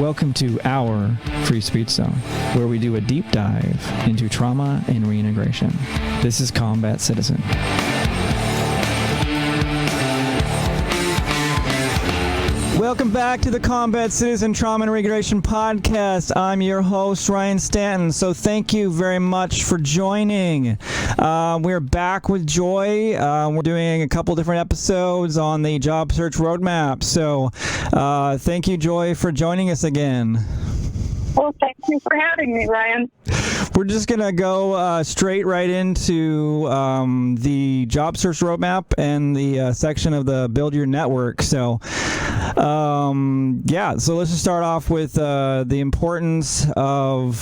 Welcome to our Free Speech Zone, where we do a deep dive into trauma and reintegration. This is Combat Citizen. Welcome back to the Combat Citizen Trauma and Reintegration Podcast. I'm your host, Ryan Stanton. So thank you very much for joining. We're back with Joy. We're doing a couple different episodes on the job search roadmap. So thank you, Joy, for joining us again. Well, thank you for having me, Ryan. We're just going to go straight right into the job search roadmap and the section of the Build Your Network. So so let's just start off with the importance of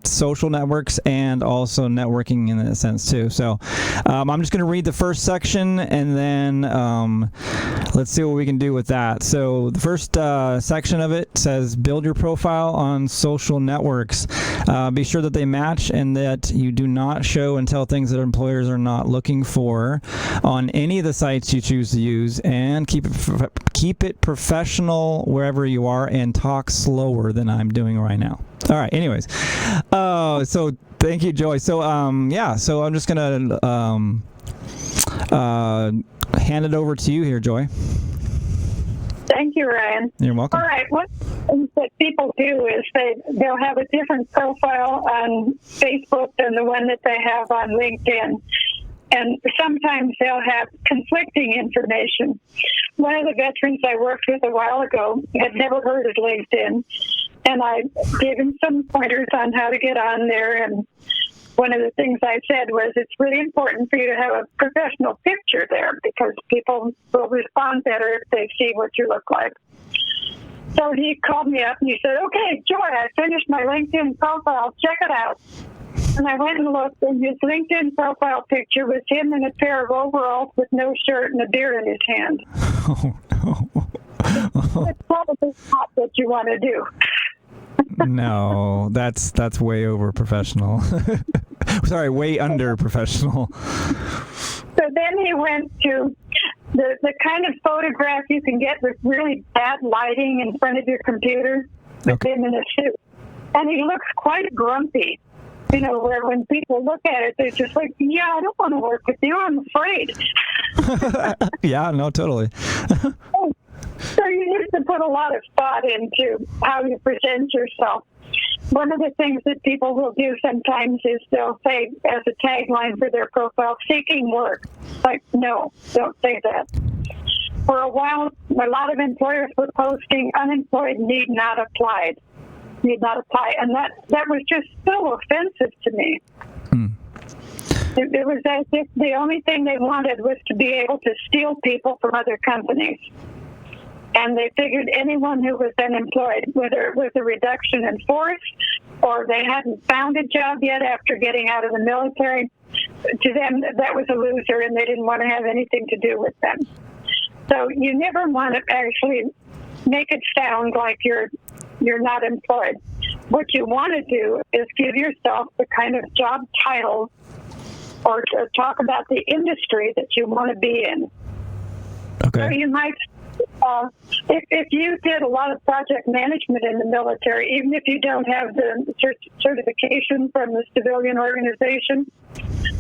social networks and also networking in a sense too. So I'm just going to read the first section and then let's see what we can do with that. So the first section of it says build your profile on social networks. Be sure that they match and that you do not show and tell things that employers are not looking for on any of the sites you choose to use, and keep it professional wherever you are, and talk slower than I'm doing right now. All right, anyways. So thank you, Joy. So, so I'm just going to hand it over to you here, Joy. Thank you, Ryan. You're welcome. All right, what that people do is they'll have a different profile on Facebook than the one that they have on LinkedIn. And sometimes they'll have conflicting information. One of the veterans I worked with a while ago had never heard of LinkedIn, and I gave him some pointers on how to get on there. And one of the things I said was, it's really important for you to have a professional picture there, because people will respond better if they see what you look like. So he called me up and he said, "Okay, Joy, I finished my LinkedIn profile. Check it out." And I went and looked, and his LinkedIn profile picture was him in a pair of overalls with no shirt and a beer in his hand. Oh, no. It's probably not what you want to do. No, that's way over professional. Sorry, way under professional. So then he went to the kind of photograph you can get with really bad lighting in front of your computer with him in a suit. And he looks quite grumpy. You know, where when people look at it, they're just like, "Yeah, I don't want to work with you. I'm afraid." Yeah, no, totally. So you need to put a lot of thought into how you present yourself. One of the things that people will do sometimes is they'll say as a tagline for their profile, "seeking work." Like, no, don't say that. For a while, a lot of employers were posting, "unemployed need not apply." Need not apply, and that was just so offensive to me. It was as if the only thing they wanted was to be able to steal people from other companies. And they figured anyone who was unemployed, whether it was a reduction in force or they hadn't found a job yet after getting out of the military, to them that was a loser and they didn't want to have anything to do with them. So you never want to actually make it sound like you're not employed. What you want to do is give yourself the kind of job title or to talk about the industry that you want to be in. Okay. So you might, if you did a lot of project management in the military, even if you don't have the certification from the civilian organization,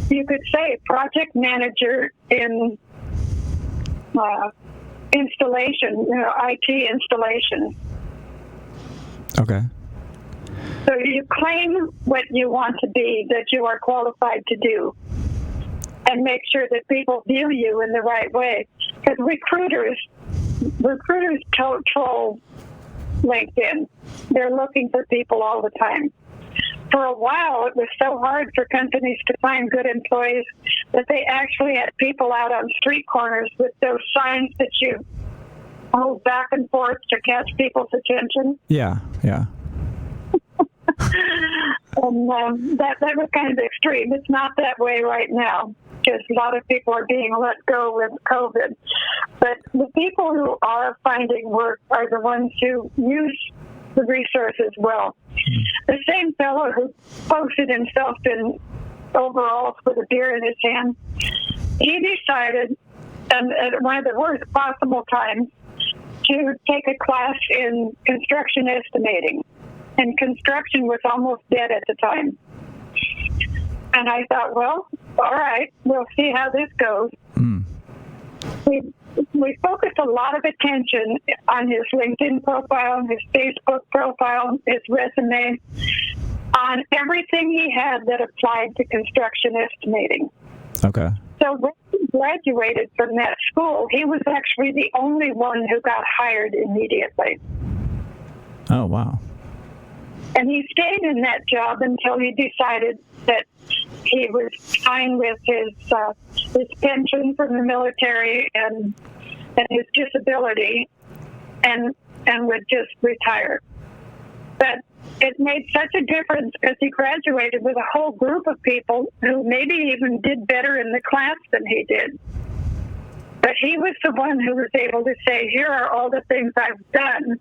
you could say project manager in installation, IT installation. Okay. So you claim what you want to be, that you are qualified to do, and make sure that people view you in the right way. Because recruiters troll LinkedIn. They're looking for people all the time. For a while, it was so hard for companies to find good employees that they actually had people out on street corners with those signs that you hold back and forth to catch people's attention. Yeah. And that was kind of extreme. It's not that way right now, because a lot of people are being let go with COVID. But the people who are finding work are the ones who use the resources well. The same fellow who posted himself in overalls with a beer in his hand, he decided, and at one of the worst possible times, to take a class in construction estimating. And construction was almost dead at the time. And I thought, well, all right, we'll see how this goes. Mm. We focused a lot of attention on his LinkedIn profile, his Facebook profile, his resume, on everything he had that applied to construction estimating. Okay. So when he graduated from that school, he was actually the only one who got hired immediately. Oh, wow. And he stayed in that job until he decided that he was fine with his pension from the military and his disability, and would just retire. But it made such a difference because he graduated with a whole group of people who maybe even did better in the class than he did. But he was the one who was able to say, here are all the things I've done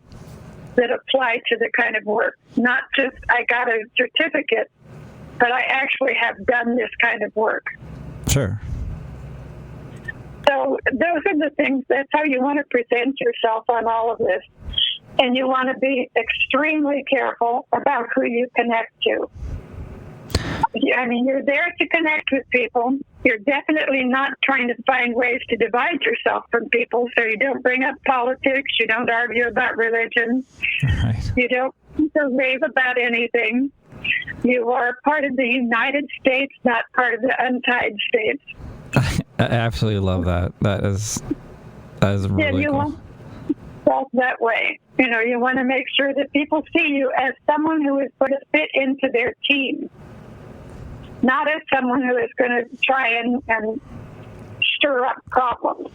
that apply to the kind of work. Not just I got a certificate, but I actually have done this kind of work. Sure. So those are the things, that's how you want to present yourself on all of this. And you want to be extremely careful about who you connect to. I mean, you're there to connect with people. You're definitely not trying to find ways to divide yourself from people. So you don't bring up politics. You don't argue about religion. Right. You don't rave about anything. You are part of the United States, not part of the untied states. I absolutely love that. That is really you cool. want yourself that way. You know, you want to make sure that people see you as someone who is going to fit into their team, not as someone who is going to try and stir up problems.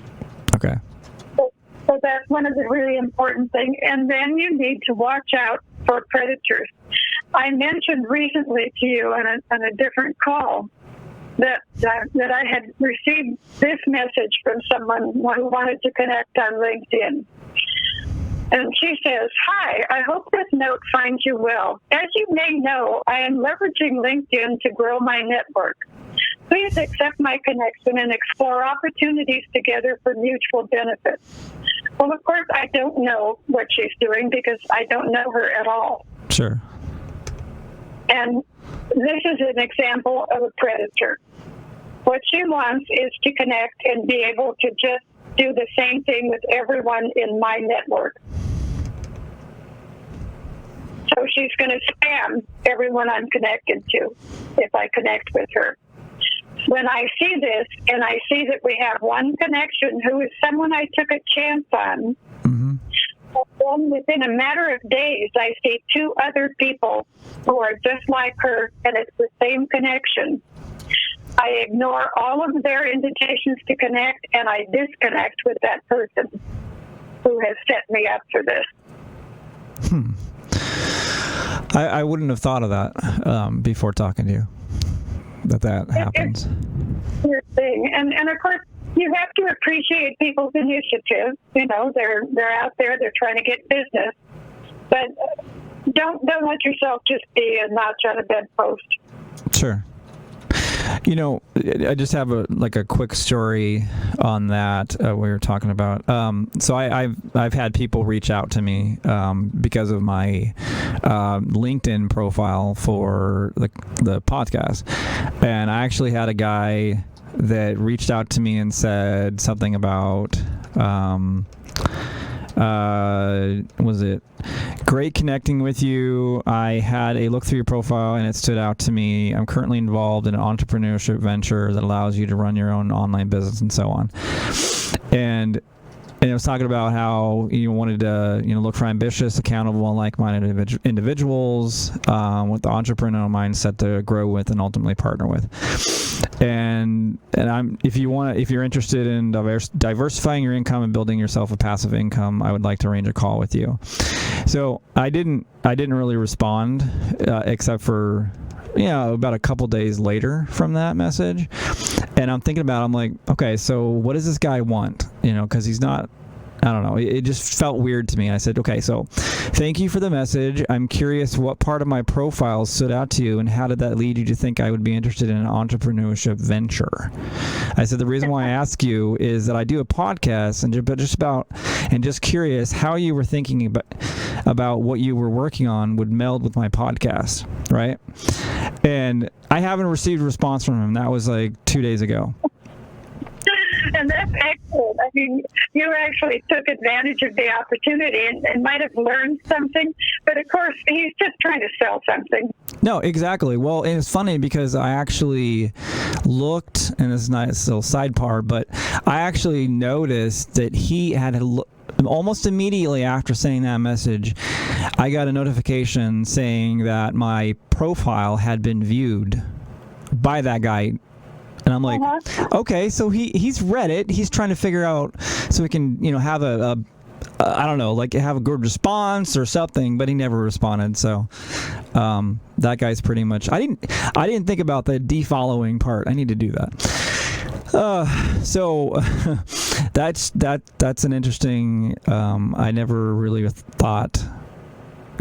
Okay. So that's one of the really important things. And then you need to watch out for predators. I mentioned recently to you on a different call that I had received this message from someone who wanted to connect on LinkedIn. And she says, "Hi, I hope this note finds you well. As you may know, I am leveraging LinkedIn to grow my network. Please accept my connection and explore opportunities together for mutual benefit." Well, of course, I don't know what she's doing because I don't know her at all. Sure. And this is an example of a predator. What she wants is to connect and be able to just do the same thing with everyone in my network. So she's going to spam everyone I'm connected to if I connect with her. When I see this and I see that we have one connection who is someone I took a chance on, Mm-hmm. then within a matter of days, I see two other people who are just like her, and it's the same connection. I ignore all of their invitations to connect, and I disconnect with that person who has set me up for this. I wouldn't have thought of that before talking to you, that happens. It's your thing. And of course, you have to appreciate people's initiative. You know, they're out there, they're trying to get business. But don't let yourself just be a notch on a bedpost. Sure. You know, I just have a quick story on that we were talking about. So I've had people reach out to me because of my LinkedIn profile for the podcast, and I actually had a guy that reached out to me and said something about was it great connecting with you. I had a look through your profile and it stood out to me. I'm currently involved in an entrepreneurship venture that allows you to run your own online business and so on. And I was talking about how you wanted to, look for ambitious, accountable, and like-minded individuals with the entrepreneurial mindset to grow with and ultimately partner with. And if you're interested in diversifying your income and building yourself a passive income, I would like to arrange a call with you. So I didn't really respond except for about a couple days later from that message. And I'm thinking about it, I'm like, okay, so what does this guy want? Because he's not I don't know. It just felt weird to me. I said, okay, so thank you for the message. I'm curious what part of my profile stood out to you, and how did that lead you to think I would be interested in an entrepreneurship venture? I said, the reason why I ask you is that I do a podcast, and just curious how you were thinking about what you were working on would meld with my podcast, right? And I haven't received a response from him. That was like 2 days ago. And that's excellent. I mean, you actually took advantage of the opportunity and might have learned something. But of course, he's just trying to sell something. No, exactly. Well, and it's funny because I actually looked, and it's not still sidebar, but I actually noticed that he had almost immediately after saying that message, I got a notification saying that my profile had been viewed by that guy. And I'm like, okay, so he's read it. He's trying to figure out so we can, have I don't know, like have a good response or something, but he never responded. So that guy's pretty much, I didn't think about the defollowing part. I need to do that. So that's an interesting, I never really thought,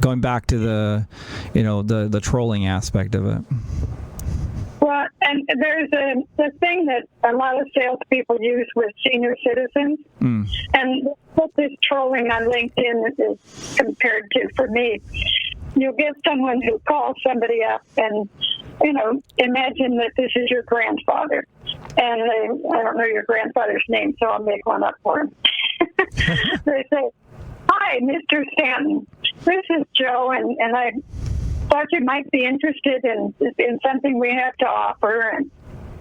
going back to the trolling aspect of it. Well, and there's the thing that a lot of salespeople use with senior citizens, and what this trolling on LinkedIn is compared to for me. You'll get someone who calls somebody up and, imagine that this is your grandfather. And I don't know your grandfather's name, so I'll make one up for him. They say, "Hi, Mr. Stanton. This is Joe, and I thought you might be interested in something we have to offer. And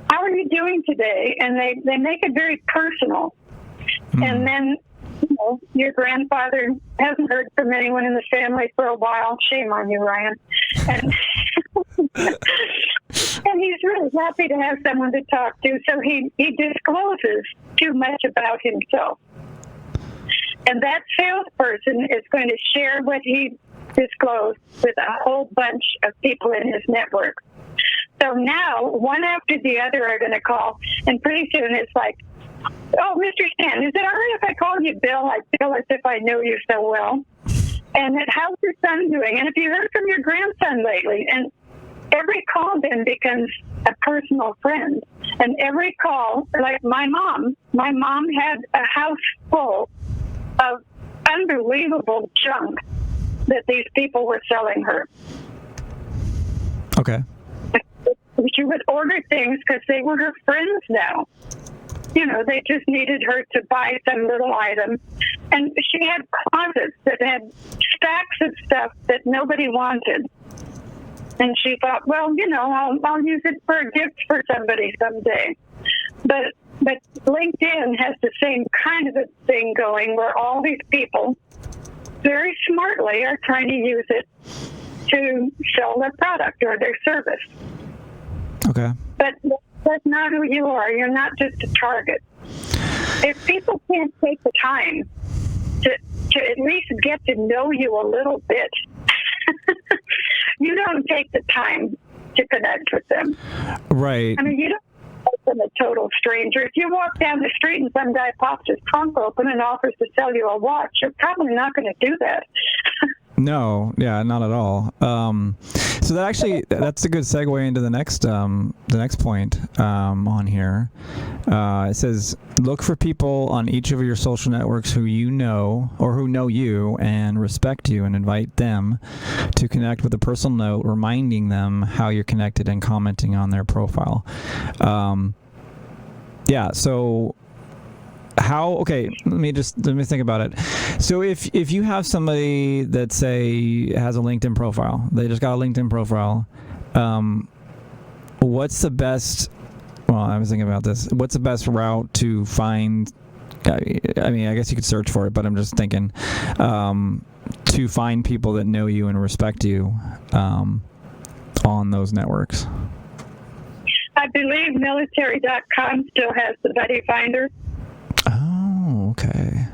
how are you doing today?" And they make it very personal. And then, your grandfather hasn't heard from anyone in the family for a while. Shame on you, Ryan. And, and he's really happy to have someone to talk to, so he discloses too much about himself. And that salesperson is going to share what he disclosed with a whole bunch of people in his network. So now, one after the other are going to call, and pretty soon it's like, "Oh, Mr. Stanton, is it all right if I call you Bill? I feel as if I know you so well. And how's your son doing? And have you heard from your grandson lately?" And every call then becomes a personal friend. And every call, like my mom had a house full of unbelievable junk that these people were selling her. Okay. She would order things because they were her friends now. They just needed her to buy some little item. And she had closets that had stacks of stuff that nobody wanted. And she thought, well, I'll use it for a gift for somebody someday. But LinkedIn has the same kind of a thing going where all these people very smartly are trying to use it to sell their product or their service. Okay. But that's not who you are. You're not just a target. If people can't take the time to at least get to know you a little bit, you don't take the time to connect with them. Right. I mean, you don't make them a total stranger. If you walk down the street and some guy pops his trunk open and offers to sell you a watch, you're probably not going to do that. No, yeah, not at all. So that's a good segue into the next point on here. It says, look for people on each of your social networks who you know or who know you and respect you, and invite them to connect with a personal note reminding them how you're connected and commenting on their profile. So okay, let me think about it. So if you have somebody that, say, has a LinkedIn profile, they just got a LinkedIn profile, what's the best, I was thinking about this, what's the best route to find, I mean, I guess you could search for it, but I'm just thinking, to find people that know you and respect you on those networks? I believe military.com still has the buddy finder. Oh, okay.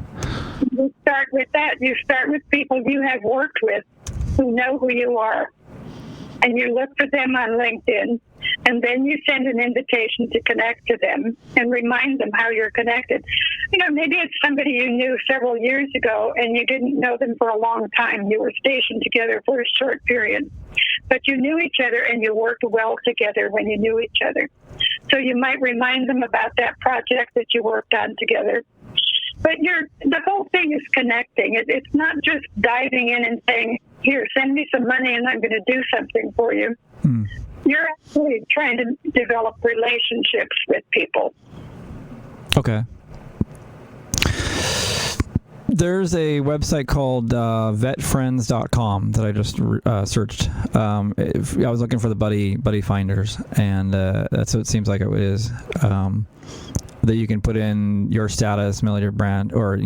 You start with that. You start with people you have worked with who know who you are. And you look for them on LinkedIn. and then you send an invitation to connect to them and remind them how you're connected. Maybe it's somebody you knew several years ago and you didn't know them for a long time. You were stationed together for a short period, but you knew each other and you worked well together when you knew each other. So you might remind them about that project that you worked on together. But the whole thing is connecting. It's not just diving in and saying, here, send me some money and I'm going to do something for you. You're actually trying to develop relationships with people. Okay. There's a website called Vetfriendscom that I just searched. I was looking for the buddy finders, and that's what it seems like it is. That you can put in your status, military brand, or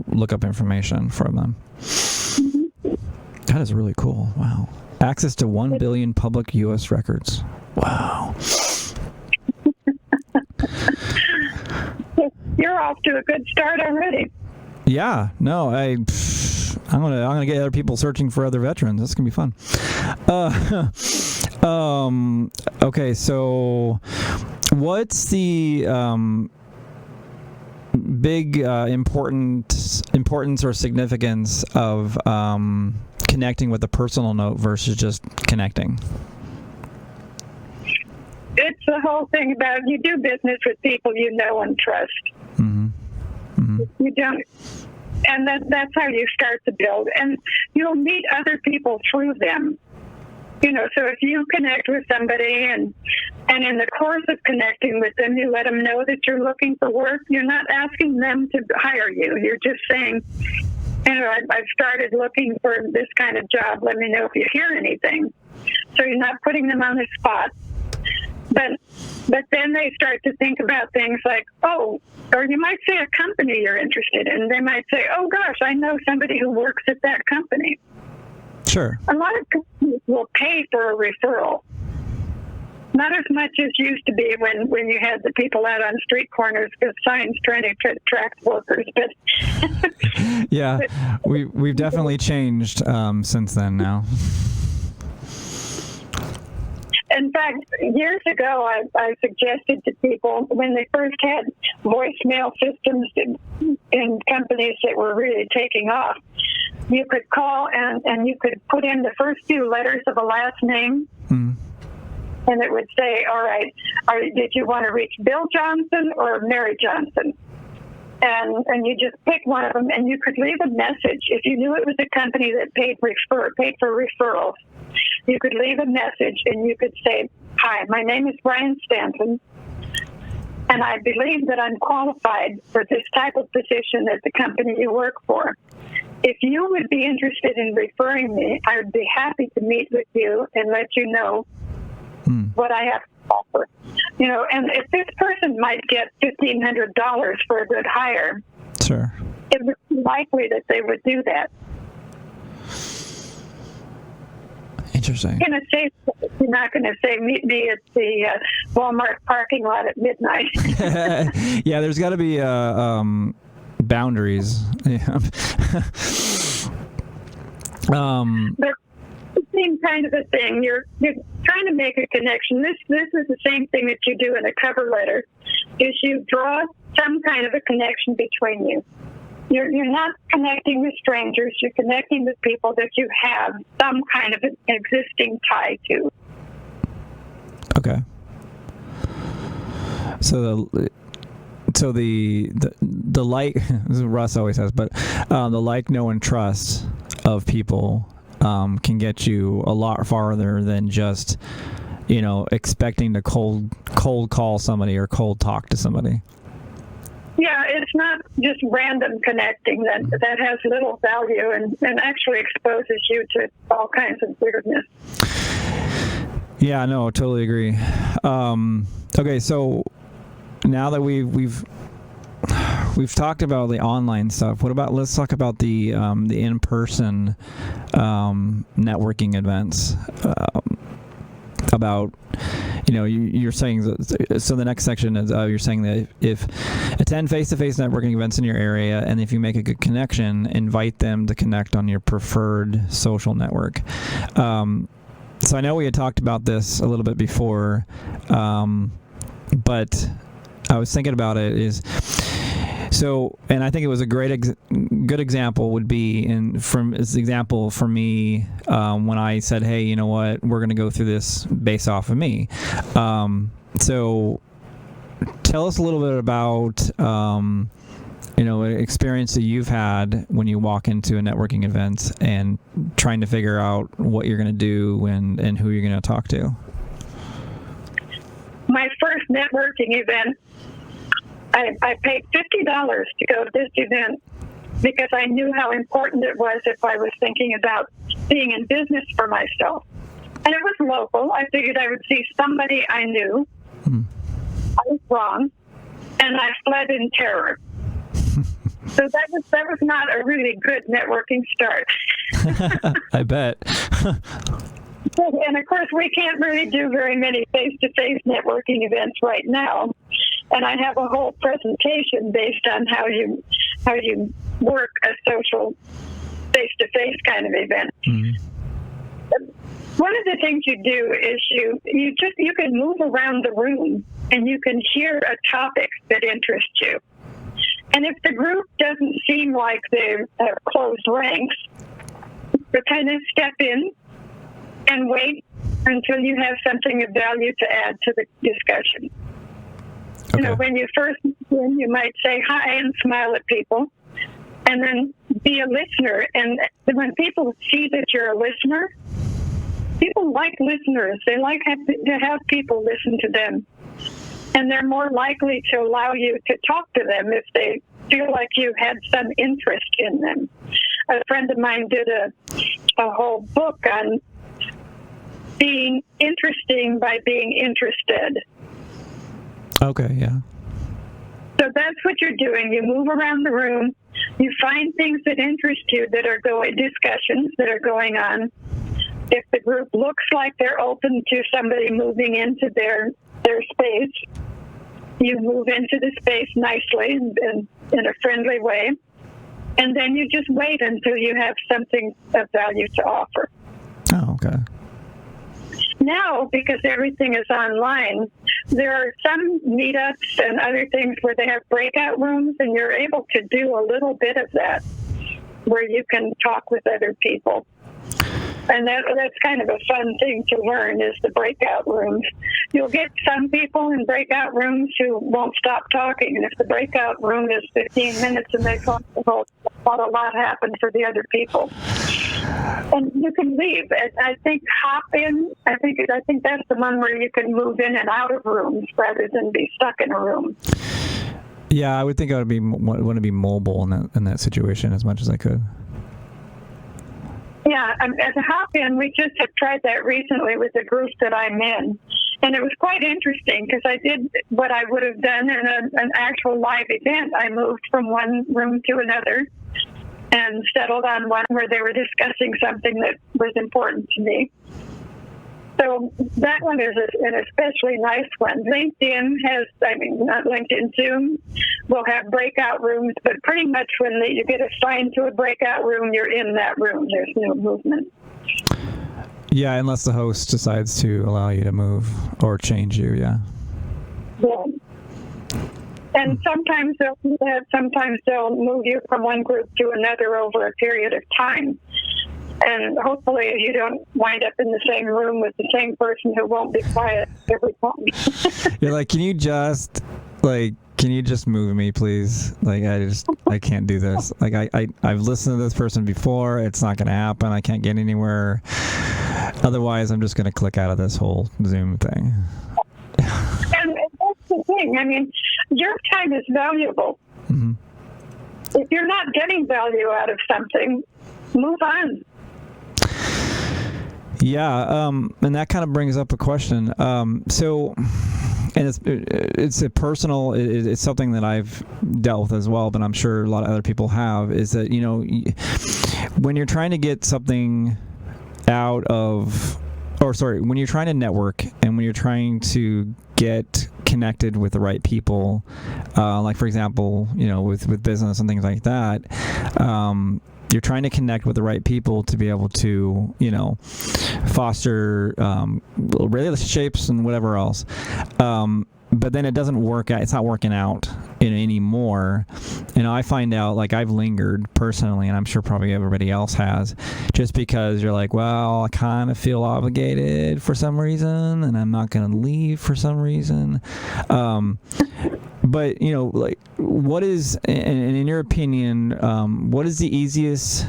look up information from them. That is really cool. Wow. Access to 1 billion public U.S. records. Wow. You're off to a good start already. Yeah. No, I'm gonna get other people searching for other veterans. That's gonna be fun. Okay. So, what's the big importance or significance of connecting with a personal note versus just connecting? It's the whole thing about you do business with people you know and trust. You don't, and that's how you start to build. And you'll meet other people through them. So if you connect with somebody and in the course of connecting with them, you let them know that you're looking for work, you're not asking them to hire you. You're just saying, I've started looking for this kind of job. Let me know if you hear anything. So you're not putting them on the spot. But then they start to think about things like, or you might say a company you're interested in. They might say, oh, gosh, I know somebody who works at that company. Sure. A lot of companies will pay for a referral. Not as much as used to be when you had the people out on street corners with signs trying to attract workers. But yeah, we've definitely changed since then now. In fact, years ago, I suggested to people when they first had voicemail systems in companies that were really taking off, you could call and you could put in the first few letters of a last name, and it would say, all right, did you want to reach Bill Johnson or Mary Johnson? And you just pick one of them, and you could leave a message. If you knew it was a company that paid for referrals, you could leave a message, and you could say, hi, my name is Brian Stanton, and I believe that I'm qualified for this type of position at the company you work for. If you would be interested in referring me, I would be happy to meet with you and let you know what I have to offer. And if this person might get $1,500 for a good hire, sure, it would be likely that they would do that. Interesting. You're not going to say, meet me at the Walmart parking lot at midnight. Yeah, there's got to be boundaries. Yeah. But the same kind of a thing. You're trying to make a connection. This is the same thing that you do in a cover letter. Is you draw some kind of a connection between you. You're not connecting with strangers. You're connecting with people that you have some kind of an existing tie to. Okay. So the like, this is what Russ always says, but the like, know, and trust of people can get you a lot farther than just expecting to cold call somebody or cold talk to somebody. Yeah, it's not just random connecting that has little value and actually exposes you to all kinds of weirdness. Yeah, no, totally agree. Okay, so now that we've talked about the online stuff, let's talk about the in-person networking events. About you're saying that, so the next section is you're saying that if attend face-to-face networking events in your area, and if you make a good connection, invite them to connect on your preferred social network. So I know we had talked about this a little bit before, but I was thinking about it and I think it was a good example would be as example for me when I said, hey, you know what, we're going to go through this based off of me. So tell us a little bit about an experience that you've had when you walk into a networking event and trying to figure out what you're going to do and who you're going to talk to. My first networking event, I paid $50 to go to this event because I knew how important it was if I was thinking about being in business for myself. And it was local. I figured I would see somebody I knew. I was wrong, and I fled in terror. So that was not a really good networking start. I bet. And of course, we can't really do very many face-to-face networking events right now. And I have a whole presentation based on how you work a social face-to-face kind of event. Mm-hmm. One of the things you do is you can move around the room and you can hear a topic that interests you. And if the group doesn't seem like they're closed ranks, you kind of step in and wait until you have something of value to add to the discussion. Okay. When you first begin, you might say hi and smile at people, and then be a listener. And when people see that you're a listener, people like listeners. They like to have people listen to them. And they're more likely to allow you to talk to them if they feel like you had some interest in them. A friend of mine did a whole book on being interesting by being interested. Okay, yeah. So that's what you're doing. You move around the room. You find things that interest you discussions that are going on. If the group looks like they're open to somebody moving into their space, you move into the space nicely and in a friendly way. And then you just wait until you have something of value to offer. Oh, okay. Now, because everything is online, there are some meetups and other things where they have breakout rooms, and you're able to do a little bit of that, where you can talk with other people. And that's kind of a fun thing to learn, is the breakout rooms. You'll get some people in breakout rooms who won't stop talking, and if the breakout room is 15 minutes and they talk, a lot happened for the other people. And you can leave. I think hop in. I think that's the one where you can move in and out of rooms rather than be stuck in a room. Yeah, I would think I would want to be mobile in that situation as much as I could. Yeah, as a hop-in, we just have tried that recently with the group that I'm in. And it was quite interesting because I did what I would have done in an actual live event. I moved from one room to another and settled on one where they were discussing something that was important to me. So that one is an especially nice one. LinkedIn not LinkedIn, Zoom will have breakout rooms, but pretty much when you get assigned to a breakout room, you're in that room. There's no movement. Yeah, unless the host decides to allow you to move or change you, yeah. Yeah. And sometimes they'll move you from one group to another over a period of time. And hopefully you don't wind up in the same room with the same person who won't be quiet every time. You're like, can you just move me, please? Like, I can't do this. Like, I've listened to this person before. It's not going to happen. I can't get anywhere. Otherwise, I'm just going to click out of this whole Zoom thing. And that's the thing. I mean, your time is valuable. Mm-hmm. If you're not getting value out of something, move on. Yeah, and that kind of brings up a question. So, and it's a personal. It's something that I've dealt with as well, but I'm sure a lot of other people have. Is that when you're trying to get something out of, when you're trying to network and when you're trying to get connected with the right people, like for example, with business and things like that. you're trying to connect with the right people to be able to, foster relationships and whatever else. But then it doesn't work out. It's not working out anymore. I find out, like, I've lingered personally, and I'm sure probably everybody else has, just because you're like, well, I kind of feel obligated for some reason, and I'm not going to leave for some reason. But, like, what is, in your opinion, what is the easiest,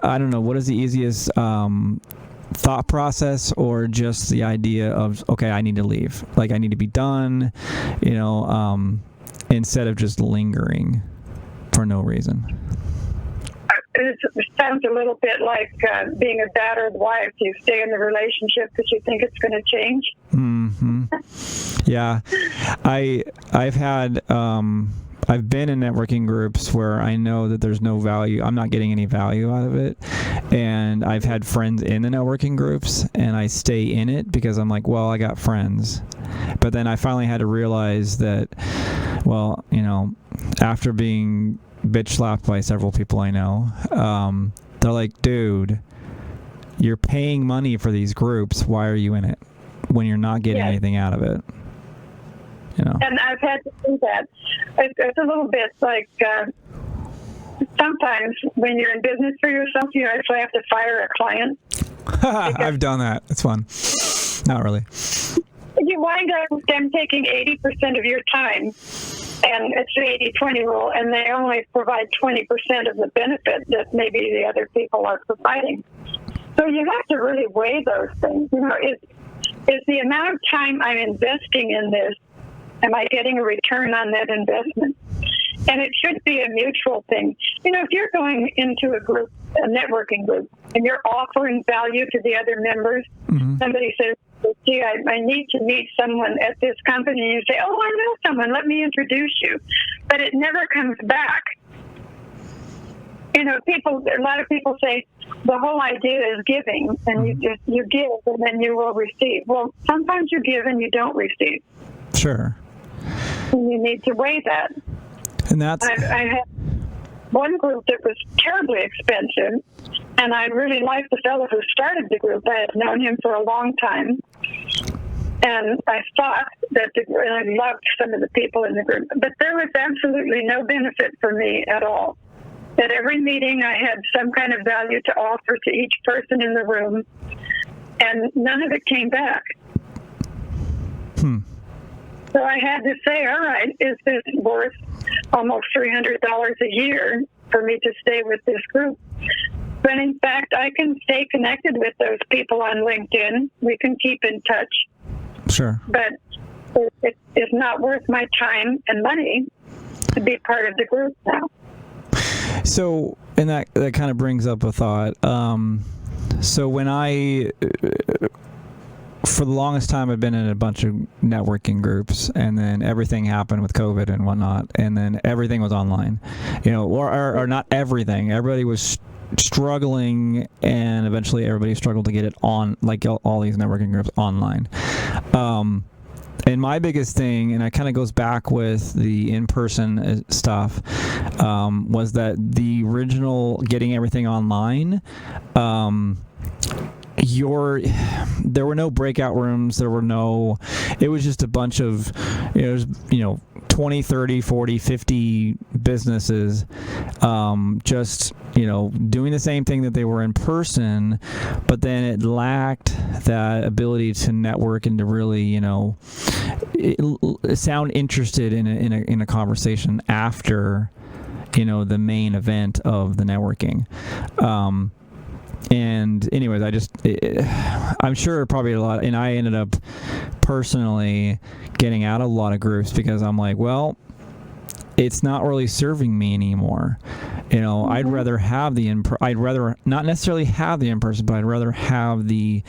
what is the easiest thought process, or just the idea of, okay, I need to leave, like I need to be done, instead of just lingering for no reason? It sounds a little bit like being a battered wife. You stay in the relationship because you think it's going to change. Mm-hmm. Yeah, I've been in networking groups where I know that there's no value. I'm not getting any value out of it. And I've had friends in the networking groups, and I stay in it because I'm like, well, I got friends. But then I finally had to realize that, well, after being bitch slapped by several people I know, they're like, dude, you're paying money for these groups. Why are you in it when you're not getting anything out of it? And I've had to do that. It's a little bit like sometimes when you're in business for yourself, you actually have to fire a client. I've done that. It's fun. Not really. You wind up with them taking 80% of your time, and it's the 80-20 rule, and they only provide 20% of the benefit that maybe the other people are providing. So you have to really weigh those things. Is the amount of time I'm investing in this, am I getting a return on that investment? And it should be a mutual thing. If you're going into a networking group, and you're offering value to the other members, somebody says, gee, I need to meet someone at this company, and you say, oh, I know someone, let me introduce you. But it never comes back. A lot of people say the whole idea is giving, and you give, and then you will receive. Well, sometimes you give and you don't receive. Sure. And you need to weigh that. And that's... I had one group that was terribly expensive, and I really liked the fellow who started the group. I had known him for a long time, and I thought that and I loved some of the people in the group, but there was absolutely no benefit for me at all. At every meeting, I had some kind of value to offer to each person in the room, and none of it came back. So I had to say, all right, is this worth almost $300 a year for me to stay with this group? But in fact, I can stay connected with those people on LinkedIn. We can keep in touch. Sure. But it is not worth my time and money to be part of the group now. So, and that kind of brings up a thought. So when for the longest time, I've been in a bunch of networking groups, and then everything happened with COVID and whatnot, and then everything was online, or not everything. Everybody was struggling, and eventually everybody struggled to get it on, like all these networking groups online. And my biggest thing, and it kind of goes back with the in-person stuff, was that the original getting everything online, there were no breakout rooms, it was just a bunch of, 20, 30, 40, 50 businesses, just, doing the same thing that they were in person, but then it lacked that ability to network and to really, sound interested in a conversation after, the main event of the networking. And anyways, I'm sure probably a lot, and I ended up personally getting out of a lot of groups because I'm like, well, it's not really serving me anymore. I'd rather have I'd rather not necessarily have the in-person, but I'd rather have the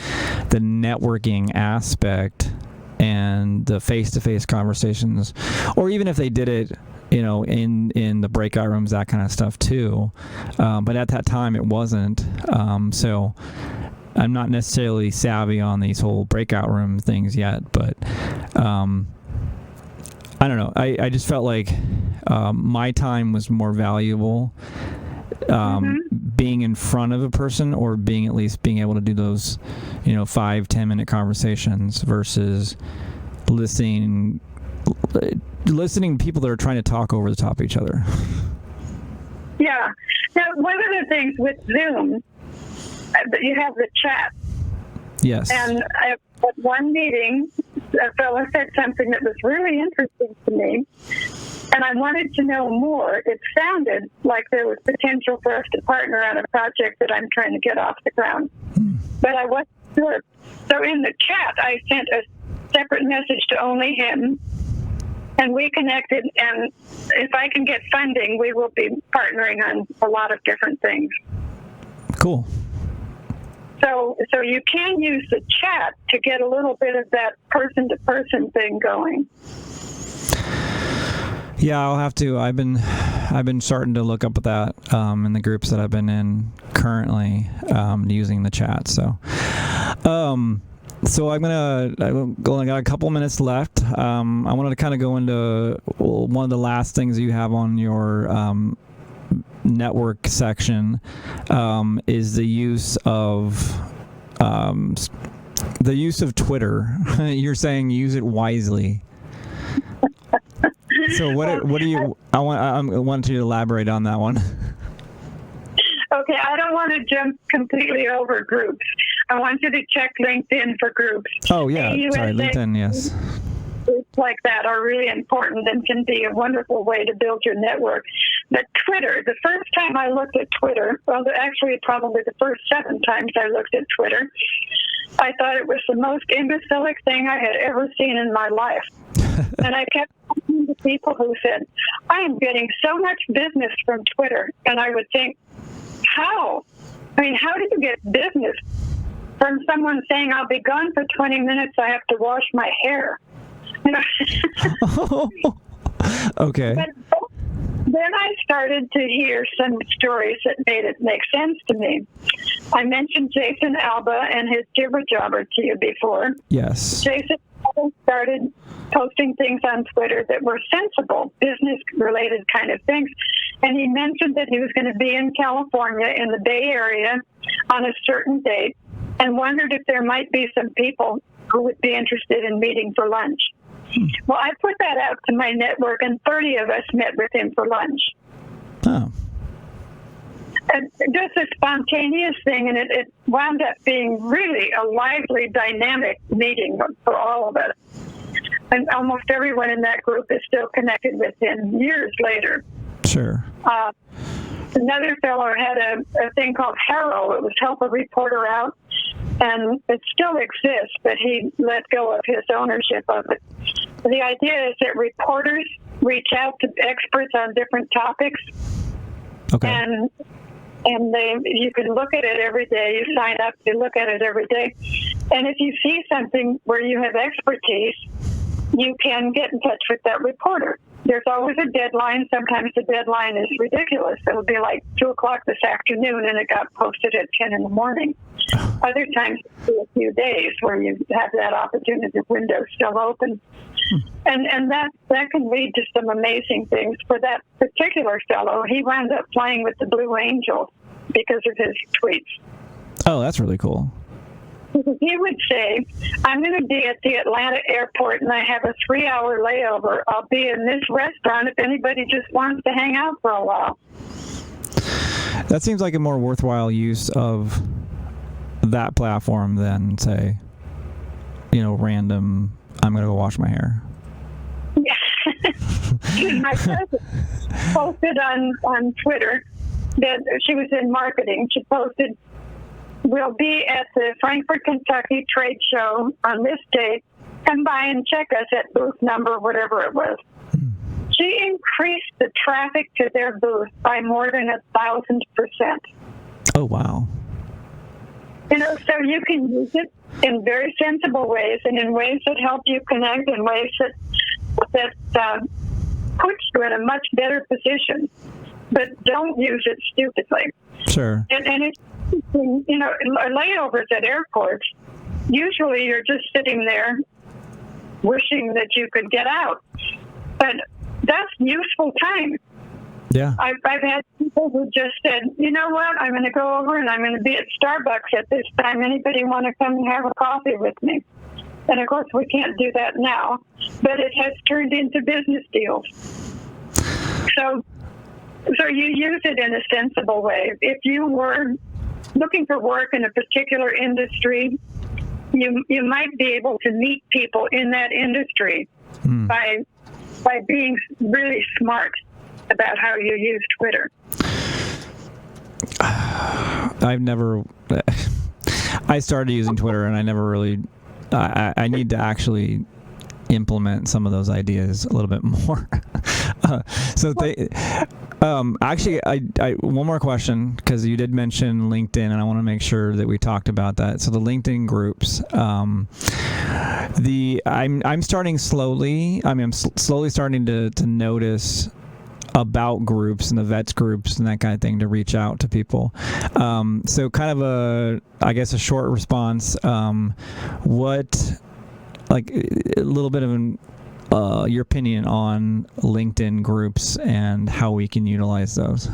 networking aspect and the face-to-face conversations, or even if they did it, in the breakout rooms, that kind of stuff too. But at that time, it wasn't. So I'm not necessarily savvy on these whole breakout room things yet. But I don't know. I just felt like my time was more valuable being in front of a person, or at least being able to do those, 5-10 minute conversations versus listening to people that are trying to talk over the top of each other. Yeah. Now, one of the things with Zoom, you have the chat. Yes. And at one meeting, a fellow said something that was really interesting to me, and I wanted to know more. It sounded like there was potential for us to partner on a project that I'm trying to get off the ground. But I wasn't sure. So in the chat, I sent a separate message to only him, and we connected, and if I can get funding, we will be partnering on a lot of different things. Cool. So you can use the chat to get a little bit of that person-to-person thing going. Yeah, I'll have to. I've been starting to look up at that in the groups that I've been in currently, using the chat. So I only got a couple minutes left. I wanted to kind of go into one of the last things you have on your network section, is the use of Twitter. You're saying use it wisely. So what do you? I want you to elaborate on that one. Okay, I don't want to jump completely over groups. I want you to check LinkedIn for groups. Oh yeah, sorry, LinkedIn, yes. Groups like that are really important and can be a wonderful way to build your network. But Twitter, the first time I looked at Twitter, well, actually probably the first 7 times I looked at Twitter, I thought it was the most imbecilic thing I had ever seen in my life. And I kept talking to people who said, I am getting so much business from Twitter. And I would think, how? I mean, how do you get business from someone saying, I'll be gone for 20 minutes, I have to wash my hair? Okay. But then I started to hear some stories that made it make sense to me. I mentioned Jason Alba and his jibber jobber to you before. Yes. Jason Alba started posting things on Twitter that were sensible, business-related kind of things. And he mentioned that he was going to be in California in the Bay Area on a certain date and wondered if there might be some people who would be interested in meeting for lunch. Well, I put that out to my network, and 30 of us met with him for lunch. Oh. And just a spontaneous thing, and it wound up being really a lively, dynamic meeting for all of us. And almost everyone in that group is still connected with him years later. Sure. Another fellow had a thing called Harrow. It was Help a Reporter Out, and it still exists, but he let go of his ownership of it. The idea is that reporters reach out to experts on different topics, okay, and you can look at it every day. You sign up, you look at it every day, and if you see something where you have expertise, you can get in touch with that reporter. There's always a deadline. Sometimes the deadline is ridiculous. It'll be like 2 o'clock this afternoon, and it got posted at 10 in the morning. Other times, it'll be a few days where you have that opportunity window still open. And that can lead to some amazing things. For that particular fellow, he wound up flying with the Blue Angels because of his tweets. Oh, that's really cool. He would say, I'm going to be at the Atlanta airport and I have a 3-hour layover. I'll be in this restaurant if anybody just wants to hang out for a while. That seems like a more worthwhile use of that platform than, say, random, I'm going to go wash my hair. Yeah. My cousin posted on Twitter that she was in marketing. She posted, we'll be at the Frankfort, Kentucky trade show on this date. Come by and check us at booth number, whatever it was. She increased the traffic to their booth by more than 1,000%. Oh, wow. So you can use it in very sensible ways and in ways that help you connect, in ways that puts you in a much better position. But don't use it stupidly. Sure. And it's, layovers at airports, usually you're just sitting there wishing that you could get out. But that's useful time. Yeah. I've had people who just said, you know what, I'm going to go over and I'm going to be at Starbucks at this time. Anybody want to come and have a coffee with me? And of course, we can't do that now, but it has turned into business deals. So you use it in a sensible way. If you were looking for work in a particular industry, you might be able to meet people in that industry by being really smart about how you use Twitter. I started using Twitter and I never really, I need to actually implement some of those ideas a little bit more. Actually, I one more question, because you did mention LinkedIn, and I want to make sure that we talked about that. So the LinkedIn groups, I'm starting slowly. I mean, I'm slowly starting to notice about groups and the vets groups and that kind of thing to reach out to people. So kind of a short response. Like a little bit of your opinion on LinkedIn groups and how we can utilize those.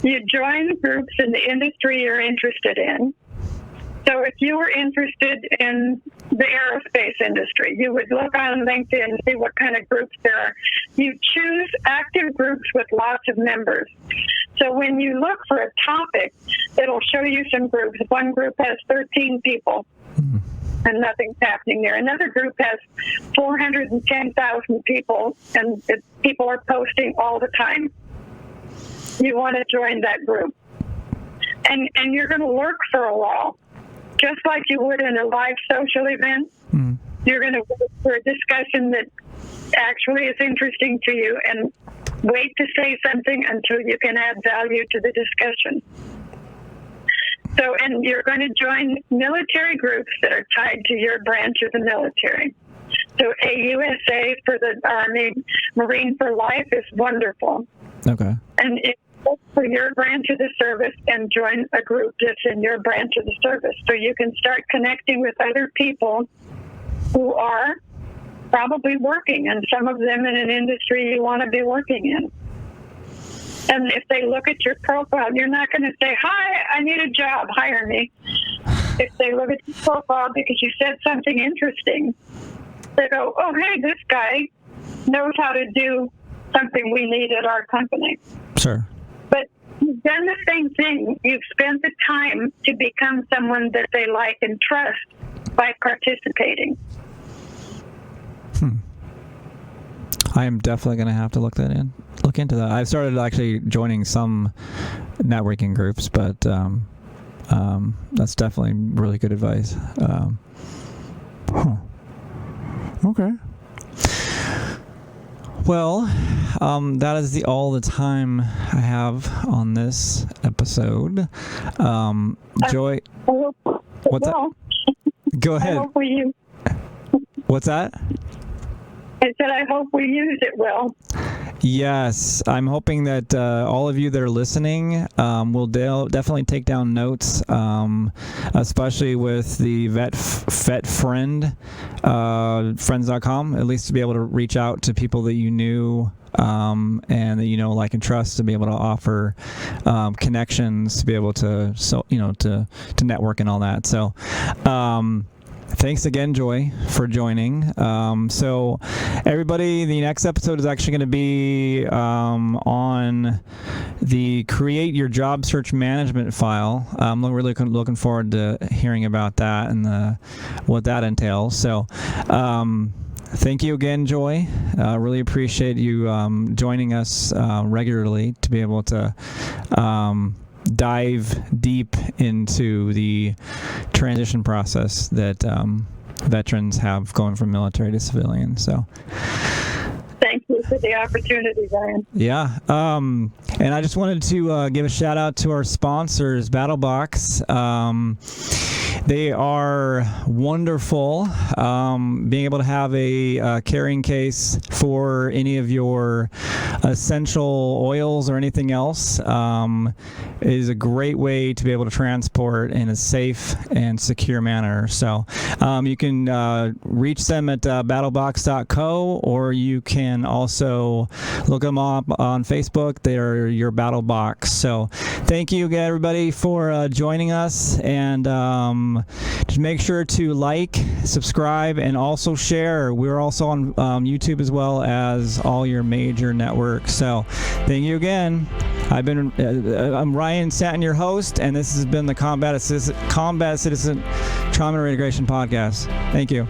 You join groups in the industry you're interested in. So if you were interested in the aerospace industry, you would look on LinkedIn and see what kind of groups there are. You choose active groups with lots of members. So when you look for a topic, it'll show you some groups. One group has 13 people. And nothing's happening there. Another group has 410,000 people, and people are posting all the time. You want to join that group. And you're going to lurk for a while. Just like you would in a live social event, you're going to wait for a discussion that actually is interesting to you and wait to say something until you can add value to the discussion. So, and you're going to join military groups that are tied to your branch of the military. So AUSA for the Army, Marine for Life is wonderful. Okay. And it's for your branch of the service and join a group that's in your branch of the service. So you can start connecting with other people who are probably working, and some of them in an industry you want to be working in. And if they look at your profile, you're not going to say, hi, I need a job, hire me. If they look at your profile because you said something interesting, they go, oh, hey, this guy knows how to do something we need at our company. Sure. But you've done the same thing. You've spent the time to become someone that they like and trust by participating. I am definitely going to have to look into that. I've started actually joining some networking groups, but that's definitely really good advice. Okay. Well, that is all the time I have on this episode. Joy, what's that? Go ahead. I hope we use. What's that? I said I hope we use it well. Yes, I'm hoping that all of you that are listening will definitely take down notes, especially with the Vetfriend, friends.com, at least to be able to reach out to people that you knew and that you know, like, and trust, to be able to offer connections, to be able to to network and all that. So. Thanks again, Joy, for joining. So, everybody, the next episode is actually going to be on the Create Your Job Search Management file. I'm really looking forward to hearing about that and what that entails. So, thank you again, Joy. Really appreciate you joining us regularly to be able to dive deep into the transition process that veterans have going from military to civilian. So thank you for the opportunity, Ryan. Yeah. And I just wanted to give a shout out to our sponsors, BattleBox. They are wonderful. Being able to have a carrying case for any of your essential oils or anything else is a great way to be able to transport in a safe and secure manner. So you can reach them at battlebox.co, or you can also look them up on Facebook. They are your Battle Box. So thank you again, everybody, for joining us, and just make sure to like, subscribe, and also share. We're also on YouTube as well as all your major networks. So thank you again. I'm Ryan Stanton, your host, and this has been the Combat Citizen Trauma and Reintegration Podcast. Thank you.